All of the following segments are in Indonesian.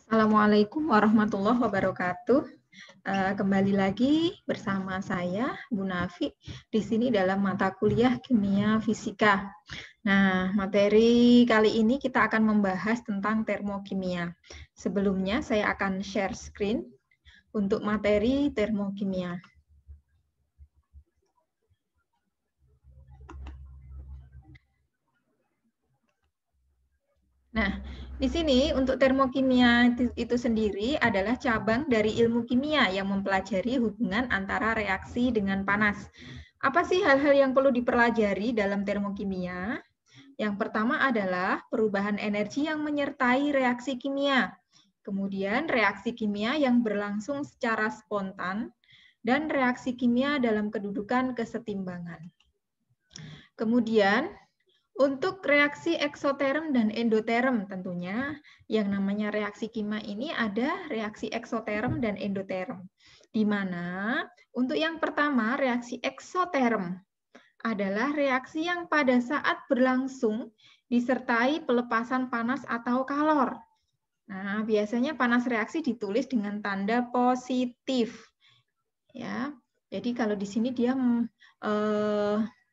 Assalamualaikum warahmatullahi wabarakatuh. Kembali lagi bersama saya, Bu Nafi, di sini dalam mata kuliah Kimia Fisika. Nah, materi kali ini kita akan membahas tentang termokimia. Sebelumnya saya akan share screen untuk materi termokimia. Nah, di sini untuk termokimia itu sendiri adalah cabang dari ilmu kimia yang mempelajari hubungan antara reaksi dengan panas. Apa sih hal-hal yang perlu dipelajari dalam termokimia? Yang pertama adalah perubahan energi yang menyertai reaksi kimia. Kemudian reaksi kimia yang berlangsung secara spontan dan reaksi kimia dalam kedudukan kesetimbangan. Kemudian untuk reaksi eksoterm dan endoterm tentunya, yang namanya reaksi kimia ini ada reaksi eksoterm dan endoterm. Di mana untuk yang pertama, reaksi eksoterm adalah reaksi yang pada saat berlangsung disertai pelepasan panas atau kalor. Nah, biasanya panas reaksi ditulis dengan tanda positif. Ya, jadi kalau di sini dia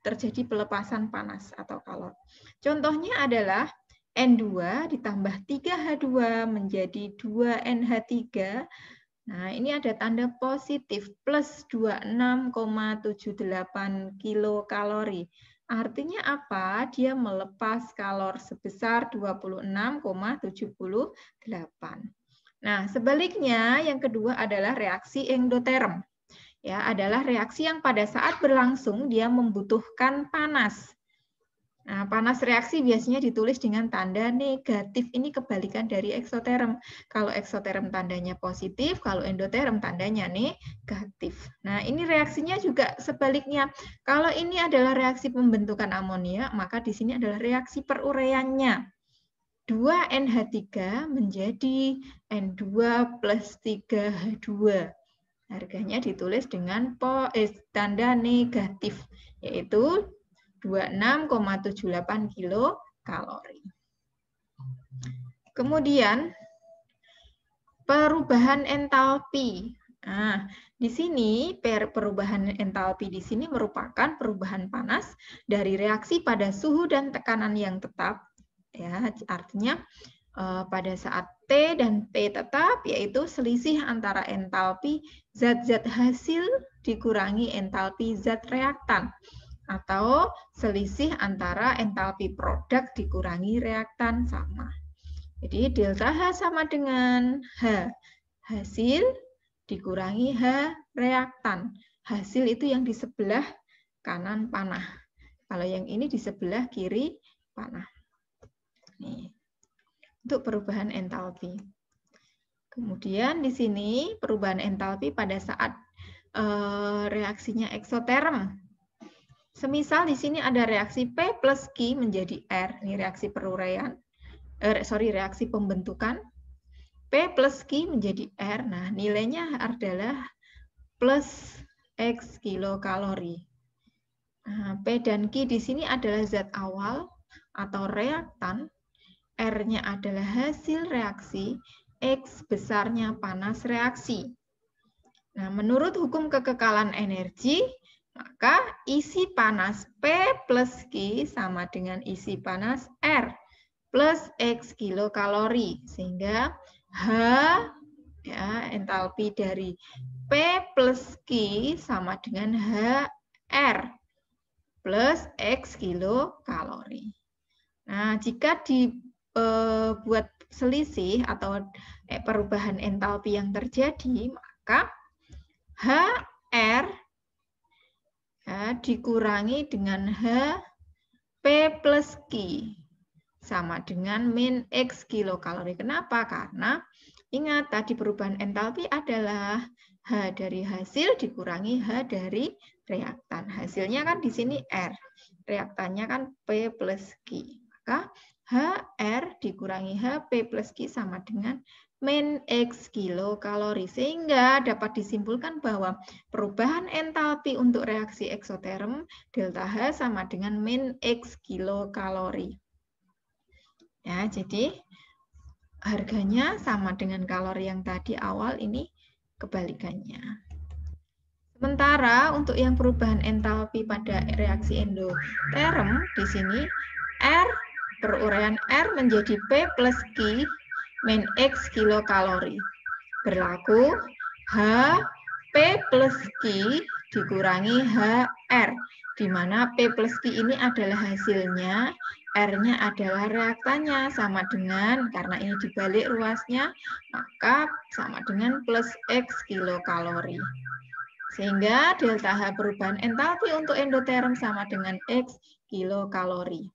terjadi pelepasan panas atau kalor. Contohnya adalah N2 ditambah 3H2 menjadi 2NH3. Nah, ini ada tanda positif plus 26,78 kilokalori. Artinya apa? Dia melepas kalor sebesar 26,78. Nah, sebaliknya yang kedua adalah reaksi endoterm. Ya, adalah reaksi yang pada saat berlangsung dia membutuhkan panas. Nah, panas reaksi biasanya ditulis dengan tanda negatif. Ini kebalikan dari eksoterm. Kalau eksoterm tandanya positif, kalau endoterm tandanya negatif. Nah, ini reaksinya juga sebaliknya. Kalau ini adalah reaksi pembentukan amonia, maka di sini adalah reaksi perureannya. 2NH3 menjadi N2 plus 3H2. Harganya ditulis dengan tanda negatif, yaitu 26,78 kilokalori. Kemudian, perubahan entalpi. Nah, di sini perubahan entalpi di sini merupakan perubahan panas dari reaksi pada suhu dan tekanan yang tetap. Ya, artinya pada saat T dan T tetap, yaitu selisih antara entalpi zat-zat hasil dikurangi entalpi zat reaktan, atau selisih antara entalpi produk dikurangi reaktan sama. Jadi delta H sama dengan H hasil dikurangi H reaktan. Hasil itu yang di sebelah kanan panah. Kalau yang ini di sebelah kiri panah. Nih. Untuk perubahan entalpi. Kemudian di sini perubahan entalpi pada saat reaksinya eksoterm. Semisal di sini ada reaksi P plus Q menjadi R, ini reaksi perurean, reaksi pembentukan. P plus Q menjadi R, nah nilainya adalah plus X kilokalori. Nah, P dan Q di sini adalah zat awal atau reaktan. R-nya adalah hasil reaksi, X besarnya panas reaksi. Nah, menurut hukum kekekalan energi, maka isi panas P plus Q sama dengan isi panas R plus X kilokalori. Sehingga H, ya, entalpi dari P plus Q sama dengan HR plus X kilokalori. Nah, jika dibuat selisih atau perubahan entalpi yang terjadi, maka HR ya, dikurangi dengan H P plus Q sama dengan min X kilokalori. Kenapa? Karena ingat tadi perubahan entalpi adalah H dari hasil dikurangi H dari reaktan. Hasilnya kan di sini R. Reaktannya kan P plus Q. Maka HR dikurangi HP plus Q sama dengan min X kilokalori. Sehingga dapat disimpulkan bahwa perubahan entalpi untuk reaksi eksoterm delta H sama dengan min X kilokalori. Ya, jadi harganya sama dengan kalori yang tadi awal, ini kebalikannya. Sementara untuk yang perubahan entalpi pada reaksi endoterm di sini R peruraian R menjadi P plus Q min X kilokalori. Berlaku H P plus Q dikurangi HR, di mana P plus Q ini adalah hasilnya, R-nya adalah reaktannya, sama dengan, karena ini dibalik ruasnya, maka sama dengan plus X kilokalori. Sehingga delta H perubahan entalpi untuk endoterm sama dengan X kilokalori.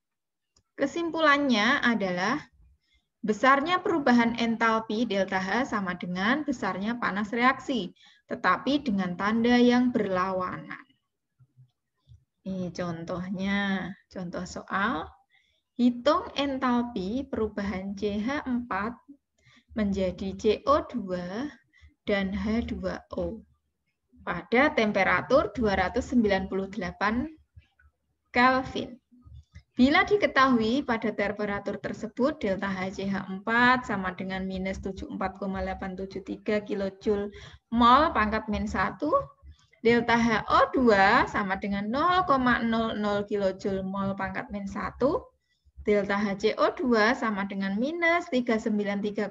Kesimpulannya adalah besarnya perubahan entalpi delta H sama dengan besarnya panas reaksi, tetapi dengan tanda yang berlawanan. Ini contohnya, contoh soal. Hitung entalpi perubahan CH4 menjadi CO2 dan H2O pada temperatur 298 Kelvin. Bila diketahui pada temperatur tersebut delta HCH4 sama dengan minus 74,873 kJ mol pangkat min 1, delta HO2 sama dengan 0,00 kJ mol pangkat min 1, delta HCO2 sama dengan minus 393,522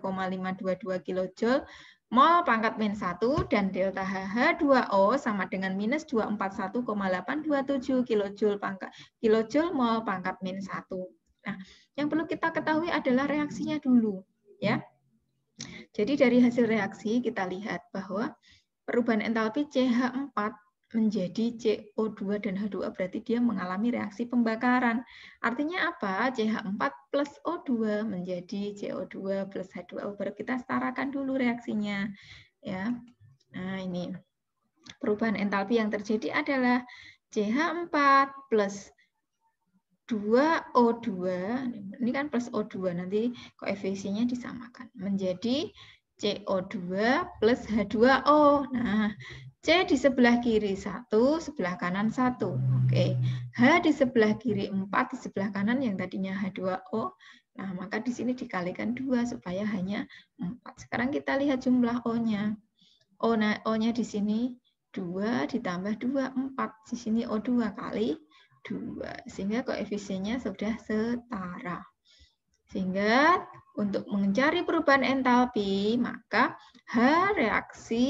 kJ mol pangkat min 1, dan delta H2O sama dengan minus 241,827 kJ mol pangkat min 1. Nah, yang perlu kita ketahui adalah reaksinya dulu, ya. Jadi dari hasil reaksi kita lihat bahwa perubahan entalpi CH4 menjadi CO2 dan H2O berarti dia mengalami reaksi pembakaran. Artinya apa? CH4 plus O2 menjadi CO2 plus H2O. Baru kita setarakan dulu reaksinya. Ya. Nah, ini perubahan entalpi yang terjadi adalah CH4 plus 2O2, ini kan plus O2, nanti koefisiennya disamakan, menjadi CO2 plus H2O. Nah, C di sebelah kiri 1, sebelah kanan 1. Oke. H di sebelah kiri 4, di sebelah kanan yang tadinya H2O. Nah, maka di sini dikalikan 2 supaya hanya 4. Sekarang kita lihat jumlah O-nya. O-nya di sini 2 ditambah 2, 4. Di sini O2 kali 2. Sehingga koefisiennya sudah setara. Sehingga untuk mencari perubahan entalpi, maka H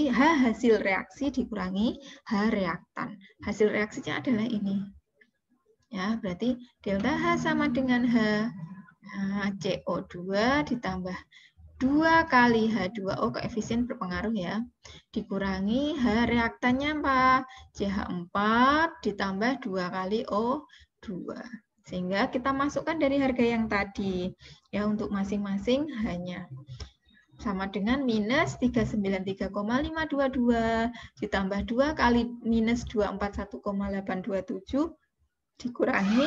hasil reaksi dikurangi H reaktan. Hasil reaksinya adalah ini. Ya, berarti delta H sama dengan H. Nah, CO2 ditambah 2 kali H2O, koefisien berpengaruh ya. Dikurangi H reaktannya apa? CH4 ditambah 2 kali O2. Sehingga kita masukkan dari harga yang tadi. Ya, untuk masing-masing hanya sama dengan minus 393,522 ditambah 2 kali minus 241,827 dikurangi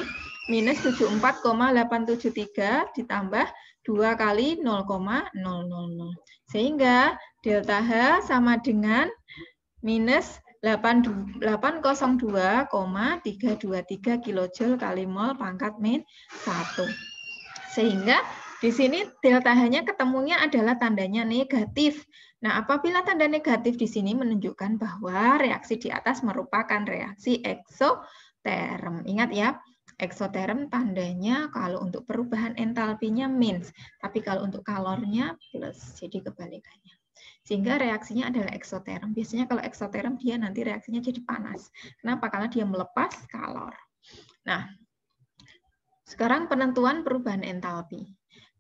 minus 74,873 ditambah 2 kali 0,000. Sehingga delta H sama dengan minus 802,323 kJ kali mol pangkat min 1. Sehingga di sini delta H-nya ketemunya adalah tandanya negatif. Nah, apabila tanda negatif di sini menunjukkan bahwa reaksi di atas merupakan reaksi eksoterm. Ingat ya, eksoterm tandanya kalau untuk perubahan entalpinya minus, tapi kalau untuk kalornya plus, jadi kebalikannya. Sehingga reaksinya adalah eksoterm. Biasanya kalau eksoterm dia nanti reaksinya jadi panas. Kenapa? Karena dia melepas kalor. Nah, sekarang penentuan perubahan entalpi.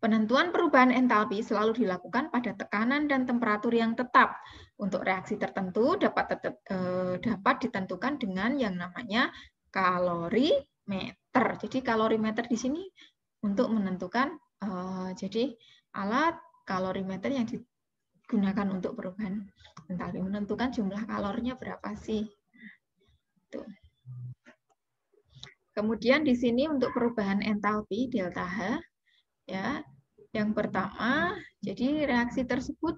Penentuan perubahan entalpi selalu dilakukan pada tekanan dan temperatur yang tetap. Untuk reaksi tertentu dapat ditentukan dengan yang namanya kalorimeter. Jadi kalorimeter di sini untuk menentukan, jadi alat kalorimeter yang digunakan untuk perubahan entalpi, menentukan jumlah kalornya berapa sih. Tuh. Kemudian di sini untuk perubahan entalpi delta H, ya, yang pertama, jadi reaksi tersebut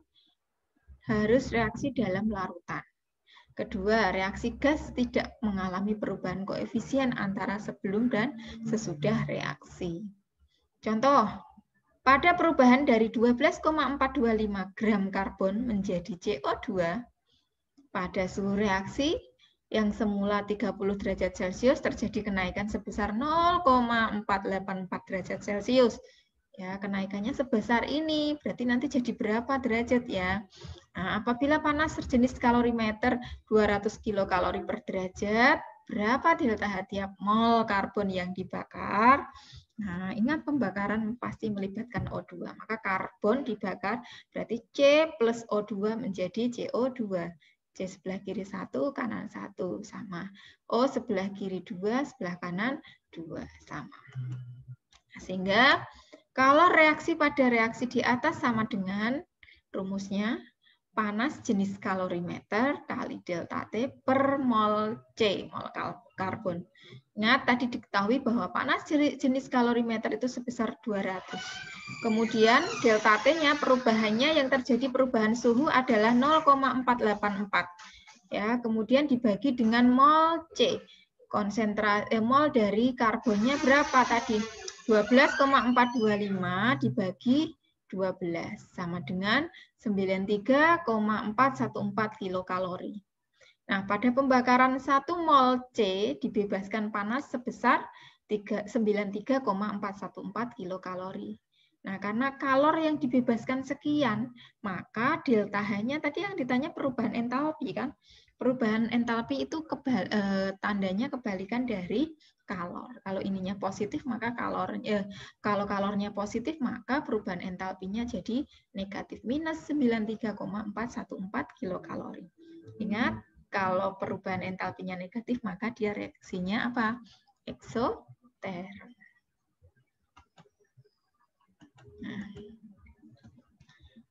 harus reaksi dalam larutan. Kedua, reaksi gas tidak mengalami perubahan koefisien antara sebelum dan sesudah reaksi. Contoh, pada perubahan dari 12,425 gram karbon menjadi CO2 pada suhu reaksi yang semula 30 derajat Celcius terjadi kenaikan sebesar 0,484 derajat Celcius. Ya, kenaikannya sebesar ini, berarti nanti jadi berapa derajat ya? Nah, apabila panas sejenis kalorimeter 200 kilokalori per derajat, berapa delta H tiap mol karbon yang dibakar? Nah, ingat pembakaran pasti melibatkan O2, maka karbon dibakar berarti C plus O2 menjadi CO2. C sebelah kiri 1, kanan 1, sama. O sebelah kiri 2, sebelah kanan 2, sama. Sehingga kalau reaksi pada reaksi di atas sama dengan rumusnya panas jenis kalorimeter kali delta T per mol C, mol karbon. Ingat tadi diketahui bahwa panas jenis kalorimeter itu sebesar 200. Kemudian delta T-nya perubahannya yang terjadi perubahan suhu adalah 0,484. Ya, kemudian dibagi dengan mol C. Konsentrasi mol dari karbonnya berapa tadi? 12,425 dibagi 12 sama dengan 93,414 kilokalori. Nah, pada pembakaran 1 mol C dibebaskan panas sebesar 93,414 kilokalori. Nah, karena kalor yang dibebaskan sekian, maka delta H-nya tadi yang ditanya perubahan entalpi kan? Perubahan entalpi itu tandanya kebalikan dari kalor. Kalau ininya positif, maka kalau kalornya positif, maka perubahan entalpinya jadi negatif, minus 93,414 kilokalori. Ingat, kalau perubahan entalpinya negatif, maka dia reaksinya apa? Eksoterm. Nah,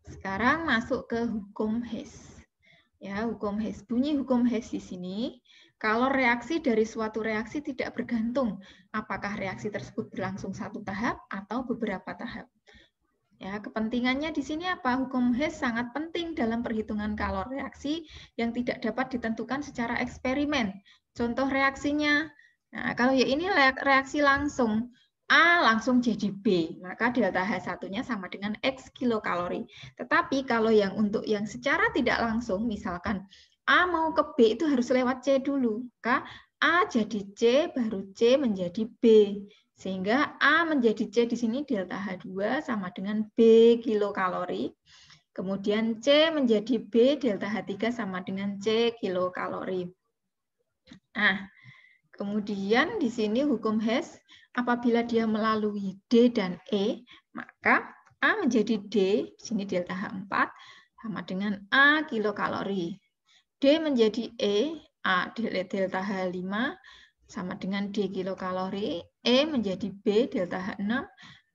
sekarang masuk ke hukum Hess. Ya, hukum Hess. Bunyi hukum Hess di sini, kalau reaksi dari suatu reaksi tidak bergantung apakah reaksi tersebut berlangsung satu tahap atau beberapa tahap. Ya, kepentingannya di sini apa? Hukum Hess sangat penting dalam perhitungan kalor reaksi yang tidak dapat ditentukan secara eksperimen. Contoh reaksinya, nah kalau ya ini reaksi langsung, A langsung jadi B, maka delta H1-nya sama dengan X kilokalori. Tetapi kalau yang untuk yang secara tidak langsung, misalkan A mau ke B itu harus lewat C dulu, maka A jadi C, baru C menjadi B. Sehingga A menjadi C di sini delta H2 sama dengan B kilokalori. Kemudian C menjadi B, delta H3 sama dengan C kilokalori. Nah, kemudian di sini hukum Hess, apabila dia melalui D dan E, maka A menjadi D, di sini delta H4, sama dengan A kilokalori. D menjadi E, A delta H5, sama dengan D kilokalori. E menjadi B, delta H6,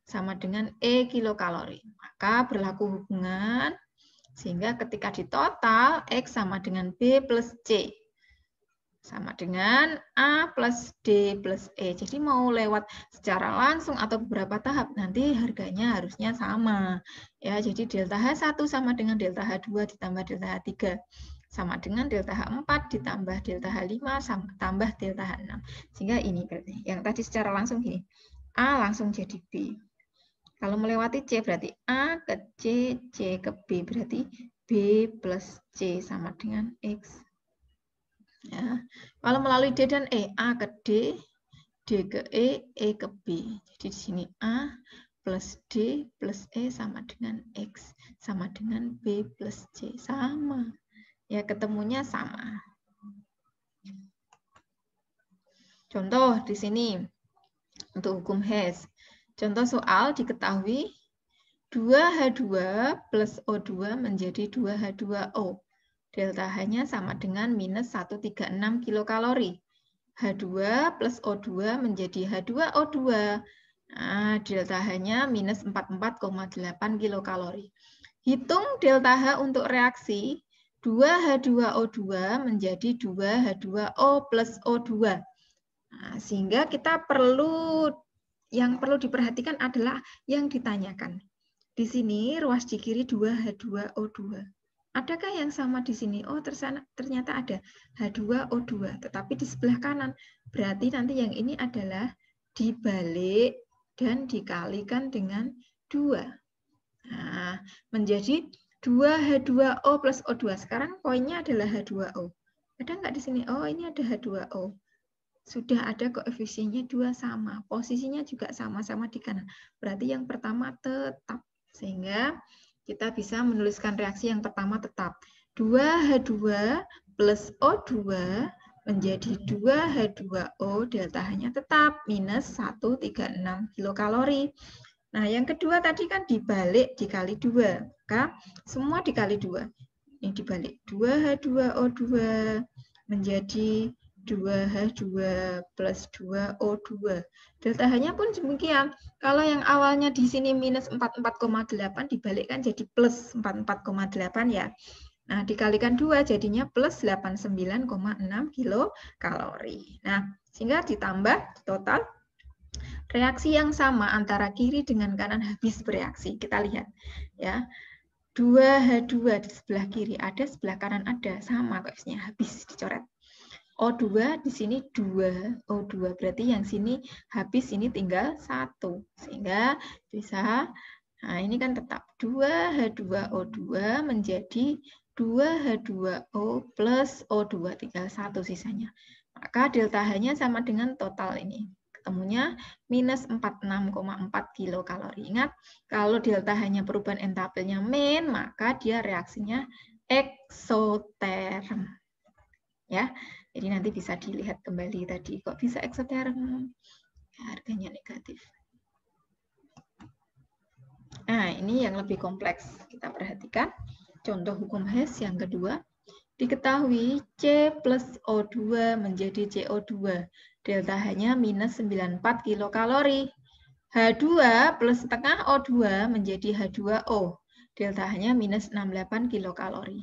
sama dengan E kilokalori. Maka berlaku hubungan, sehingga ketika ditotal, X sama dengan B plus C. Sama dengan A plus D plus E. Jadi mau lewat secara langsung atau beberapa tahap, nanti harganya harusnya sama. Ya, jadi delta H1 sama dengan delta H2 ditambah delta H3. Sama dengan delta H4 ditambah delta H5 tambah delta H6. Sehingga ini berarti. Yang tadi secara langsung gini. A langsung jadi B. Kalau melewati C berarti A ke C, C ke B. Berarti B plus C sama dengan X. Ya. Kalau melalui D dan E, A ke D, D ke E ke B. Jadi di sini A plus D plus E sama dengan X, sama dengan B plus C. Sama. Ya, ketemunya sama. Contoh di sini, untuk hukum Hess. Contoh soal diketahui 2H2 plus O2 menjadi 2H2O. Delta H-nya sama dengan minus 136 kilokalori. H2 plus O2 menjadi H2O2. Nah, delta H-nya minus 44,8 kilokalori. Hitung delta H untuk reaksi 2H2O2 menjadi 2H2O plus O2. Nah, sehingga kita yang perlu diperhatikan adalah yang ditanyakan. Di sini ruas di kiri 2H2O2. Adakah yang sama di sini? Oh, ternyata ada H2O2, tetapi di sebelah kanan. Berarti nanti yang ini adalah dibalik dan dikalikan dengan 2. Nah, menjadi 2H2O plus O2. Sekarang poinnya adalah H2O. Ada nggak di sini? Oh, ini ada H2O. Sudah ada koefisiennya 2 sama. Posisinya juga sama-sama di kanan. Berarti yang pertama tetap. Sehingga kita bisa menuliskan reaksi yang pertama tetap. 2H2 plus O2 menjadi 2H2O, delta H-nya tetap minus 136 kilokalori. Nah, yang kedua tadi kan dibalik dikali 2. Maka semua dikali 2. Ini dibalik. 2H2O2 menjadi 2H2 plus 2O2. Delta H-nya pun demikian. Kalau yang awalnya di sini minus 44,8 dibalikkan jadi plus 44,8 ya. Nah, dikalikan 2 jadinya plus 89,6 kilokalori. Nah, sehingga ditambah total reaksi yang sama antara kiri dengan kanan habis bereaksi. Kita lihat ya. 2H2 di sebelah kiri ada, sebelah kanan ada, sama koefisiennya habis dicoret. O2 di sini 2 O2, berarti yang sini habis, ini tinggal 1. Sehingga bisa, nah ini kan tetap 2H2O2 menjadi 2H2O plus O2, tinggal 1 sisanya. Maka delta H-nya sama dengan total ini. Ketemunya minus 46,4 kilokalori. Ingat, kalau delta H-nya perubahan entalpinya min, maka dia reaksinya eksoterm. Ya, jadi nanti bisa dilihat kembali tadi. Kok bisa eksoterm? Harganya negatif. Nah, ini yang lebih kompleks. Kita perhatikan. Contoh hukum Hess yang kedua. Diketahui C plus O2 menjadi CO2. Delta H-nya minus 94 kilokalori. H2 plus setengah O2 menjadi H2O. Delta H-nya minus 68 kilokalori.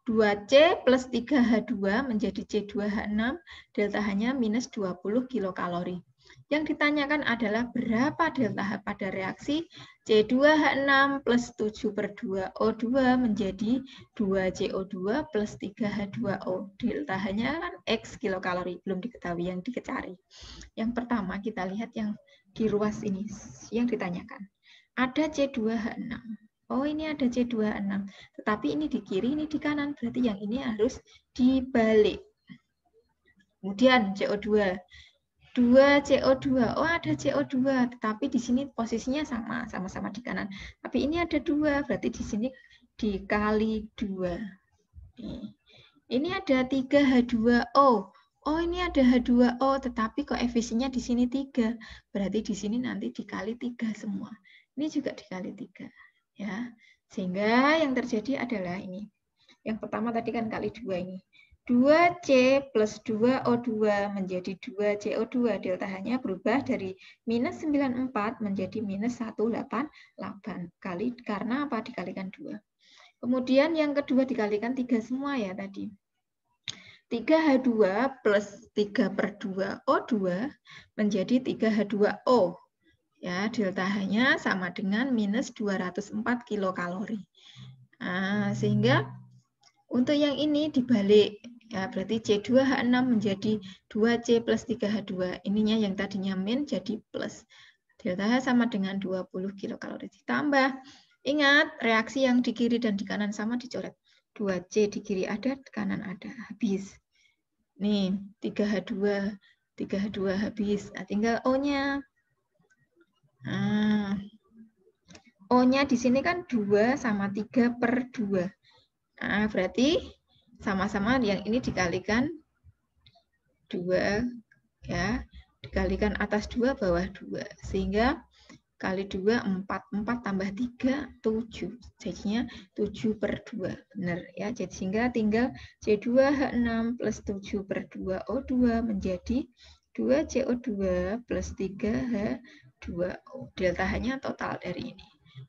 2C plus 3H2 menjadi C2H6. Delta H-nya minus 20 kilokalori. Yang ditanyakan adalah berapa delta H pada reaksi C2H6 plus 7/2O2 menjadi 2CO2 plus 3H2O. Delta H-nya kan X kilokalori, belum diketahui yang dicari. Yang pertama kita lihat yang di ruas ini, yang ditanyakan. Ada C2H6. Oh, ini ada C2H6. Tetapi ini di kiri, ini di kanan. Berarti yang ini harus dibalik. Kemudian CO2. 2CO2, oh ada CO2, tetapi di sini posisinya sama-sama di kanan. Tapi ini ada 2, berarti di sini dikali 2. Ini ada 3H2O. Oh ini ada H2O, tetapi koefisiennya di sini 3. Berarti di sini nanti dikali 3 semua. Ini juga dikali 3. Ya, sehingga yang terjadi adalah ini. Yang pertama tadi kan kali 2 ini. 2C plus 2O2 menjadi 2CO2. Delta H-nya berubah dari minus 94 menjadi minus 188. Kali, karena apa? Dikalikan 2. Kemudian yang kedua dikalikan 3 semua ya tadi. 3H2 plus 3/2O2 menjadi 3H2O. Ya, delta H-nya sama dengan minus 204 kilokalori. Nah, sehingga untuk yang ini dibalik, ya berarti C2H6 menjadi 2C plus 3H2. Ininya yang tadinya min jadi plus. Delta H sama dengan 20 kilokalori. Ditambah, ingat reaksi yang di kiri dan di kanan sama dicoret. 2C di kiri ada, di kanan ada. Habis. Nih, 3H2 habis. Nah, tinggal O-nya. Nah, O-nya di sini kan 2 sama 3/2. Nah, berarti sama-sama yang ini dikalikan 2, ya, dikalikan atas 2, bawah 2. Sehingga kali 2, 4. 4 tambah 3, 7. Jadinya 7/2. Benar, ya. Jadi sehingga tinggal C2H6 plus 7/2O2 menjadi 2CO2 plus 3H2O. Delta H-nya total dari ini.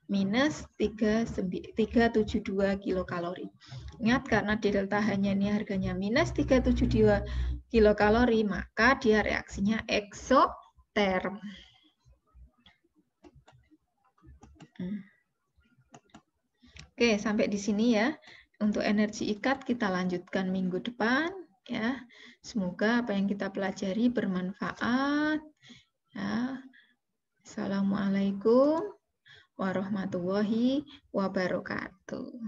Minus 372 kilokalori. Ingat, karena delta H-nya ini harganya minus 372 kilokalori, maka dia reaksinya eksoterm. Oke, sampai di sini ya. Untuk energi ikat kita lanjutkan minggu depan ya. Semoga apa yang kita pelajari bermanfaat. Ya. Assalamualaikum warahmatullahi wabarakatuh.